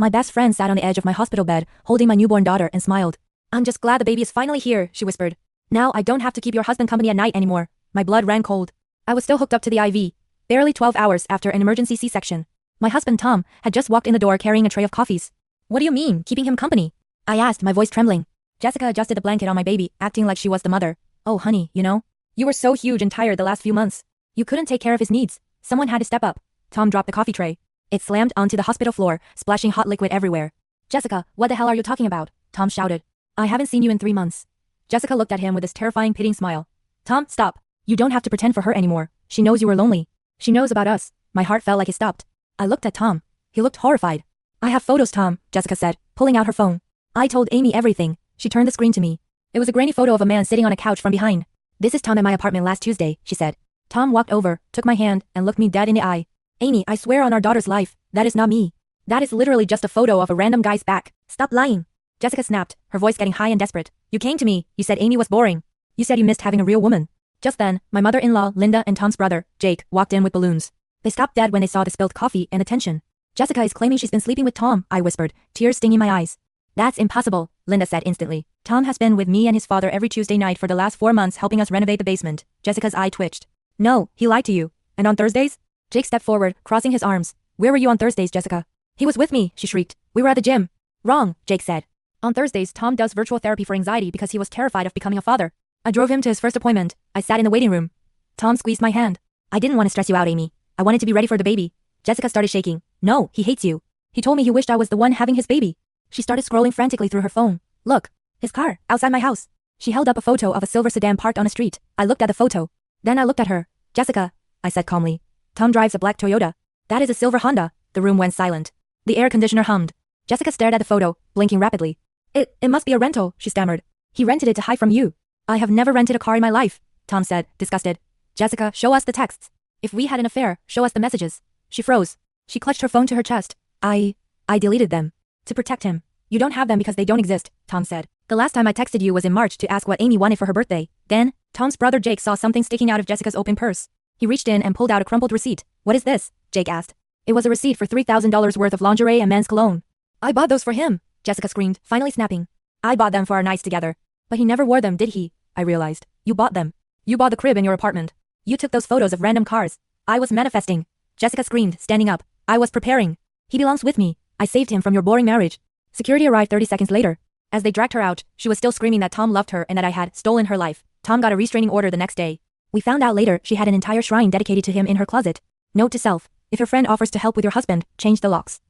My best friend sat on the edge of my hospital bed, holding my newborn daughter, and smiled. I'm just glad the baby is finally here, she whispered. Now I don't have to keep your husband company at night anymore. My blood ran cold. I was still hooked up to the IV. Barely 12 hours after an emergency C-section. My husband Tom had just walked in the door carrying a tray of coffees. What do you mean, keeping him company? I asked, my voice trembling. Jessica adjusted the blanket on my baby, acting like she was the mother. Oh honey, you know? You were so huge and tired the last few months. You couldn't take care of his needs. Someone had to step up. Tom dropped the coffee tray. It slammed onto the hospital floor, splashing hot liquid everywhere. Jessica, what the hell are you talking about? Tom shouted. I haven't seen you in 3 months. Jessica looked at him with this terrifying pitying smile. Tom, stop. You don't have to pretend for her anymore. She knows you were lonely. She knows about us. My heart felt like it stopped. I looked at Tom. He looked horrified. I have photos, Tom, Jessica said, pulling out her phone. I told Amy everything. She turned the screen to me. It was a grainy photo of a man sitting on a couch from behind. This is Tom at my apartment last Tuesday, she said. Tom walked over, took my hand, and looked me dead in the eye. Amy, I swear on our daughter's life, that is not me. That is literally just a photo of a random guy's back. Stop lying. Jessica snapped, her voice getting high and desperate. You came to me, you said Amy was boring. You said you missed having a real woman. Just then, my mother-in-law, Linda, and Tom's brother, Jake, walked in with balloons. They stopped dead when they saw the spilled coffee and the tension. Jessica is claiming she's been sleeping with Tom, I whispered, tears stinging my eyes. That's impossible, Linda said instantly. Tom has been with me and his father every Tuesday night for the last 4 months helping us renovate the basement. Jessica's eye twitched. No, he lied to you. And on Thursdays? Jake stepped forward, crossing his arms. Where were you on Thursdays, Jessica? He was with me, she shrieked. We were at the gym. Wrong, Jake said. On Thursdays, Tom does virtual therapy for anxiety because he was terrified of becoming a father. I drove him to his first appointment. I sat in the waiting room. Tom squeezed my hand. I didn't want to stress you out, Amy. I wanted to be ready for the baby. Jessica started shaking. No, he hates you. He told me he wished I was the one having his baby. She started scrolling frantically through her phone. Look. His car, outside my house. She held up a photo of a silver sedan parked on a street. I looked at the photo. Then I looked at her. Jessica, I said calmly. Tom drives a black Toyota. That is a silver Honda. The room went silent. The air conditioner hummed. Jessica stared at the photo, blinking rapidly. It must be a rental, she stammered. He rented it to hide from you. I have never rented a car in my life, Tom said, disgusted. Jessica, show us the texts. If we had an affair, show us the messages. She froze. She clutched her phone to her chest. I deleted them. To protect him. You don't have them because they don't exist, Tom said. The last time I texted you was in March to ask what Amy wanted for her birthday. Then, Tom's brother Jake saw something sticking out of Jessica's open purse. He reached in and pulled out a crumpled receipt. What is this? Jake asked. It was a receipt for $3,000 worth of lingerie and men's cologne. I bought those for him, Jessica screamed, finally snapping. I bought them for our nights together. But he never wore them, did he? I realized. You bought them. You bought the crib in your apartment. You took those photos of random cars. I was manifesting. Jessica screamed, standing up. I was preparing. He belongs with me. I saved him from your boring marriage. Security arrived 30 seconds later. As they dragged her out, she was still screaming that Tom loved her and that I had stolen her life. Tom got a restraining order the next day. We found out later she had an entire shrine dedicated to him in her closet. Note to self. If your friend offers to help with your husband, change the locks.